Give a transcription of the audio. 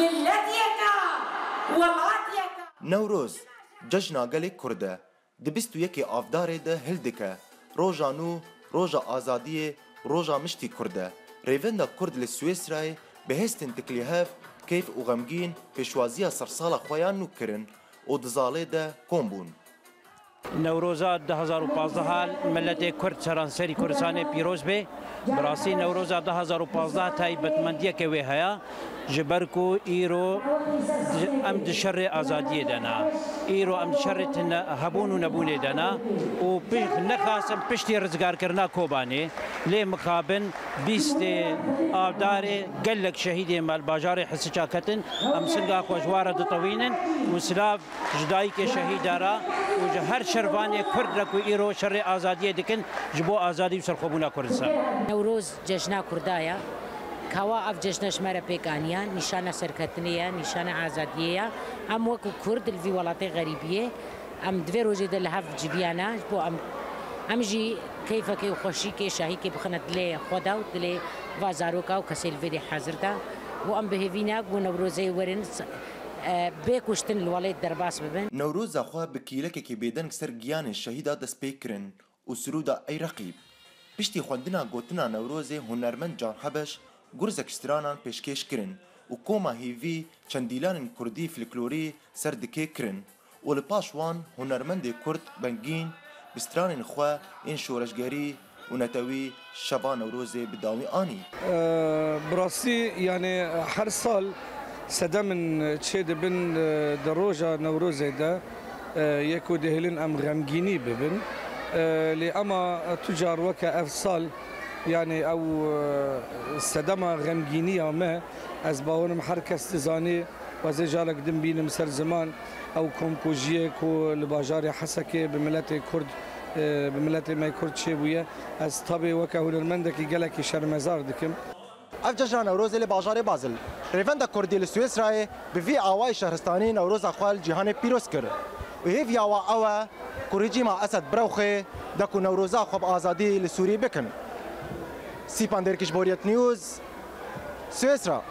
ملتك وماتيك. نوروز ججنا گلک کرده دبستو یکی آفداره ده هلدکه روژا نو روژا آزادیه روژا مشتی کرده ریوندا کرد لسویسرای بهستن تکلیهف کیف و غمگین پیشوازی سرسال خویان نو کرن و دزاله ده کمبون. نوروزا 2015 ملت کرد سرانسری کردستان پیروز به براسی نوروزا 2015 تایبەتمەندیە کە وێ هەیە جبرکو ایرو ام دشر آزادی دنا ایرو ام دشر هبون و نبونه دنا و نخواستم پشتی رزگار کرنا کوبانه لی مقابن بیست آبدار گلک شهید مال باجار حسچا کتن ام سنگا خوشوار دطوینن و سلاف جدایی که شهید دارا و هر شروانی کرد رکو ایرو شر آزادی دکن جبو آزادی سرخوبونا کردستان. نوروز جشنا کردایا کوا اف جشنش مرا پیکانیا نشانه سرکتنیه نشانه آزادیه ام وکو کرد الفی ولاتی غریبیه ام دوی روزی دل هف جبیانا بو ام جی کیفه که خوشی که شاهی که بخند لی خدا و دلی وازاروکا و کسی الفی حاضر دا و ام بهوینا و نوروزی ورن بکشتن الولید درباس ببن. نوروز اخواه بکیلک که بیدن سر گیان شهیدا دست پیکرن و سرودا ای رقیب پشتی خوندنا گوتنا نوروز هنرمند جان حبش گرزکسترانان پیشکش کرن و کوما هیوی چندیلان کردی فلکلوری سر دکی کرن و لپاش وان هنرمند کرد بنگین بستران خواه این شورشگری و نتوی شبا نوروز بداوی آنی. براسي يعني هر سال سدا من تشيد بن دروجة نوروز ده يكو دهلن ام غمجيني ببن لأما تجار وكا أفصال يعني أو سدما غمجينية وما أزباون حركة استزاني وزجالك دم بين مسر زمان أو كومكوجيك ولباجاري حسكي بملتي كرد بملتي ما كرد شيبوية از طبي وكا هنرمندكي جلكي شرمزار دكم. افججنا نوروز لباجار بازل ريفندا كردي لسويسرا بفي اواي شهرستاني نوروز اخوال جهان بيروس كر وهي في اوا كوريجي مع اسد بروخي دكو نوروزا خب آزادی لسوری بکن. سیپاندرکش بوریت نیوز سویسرا.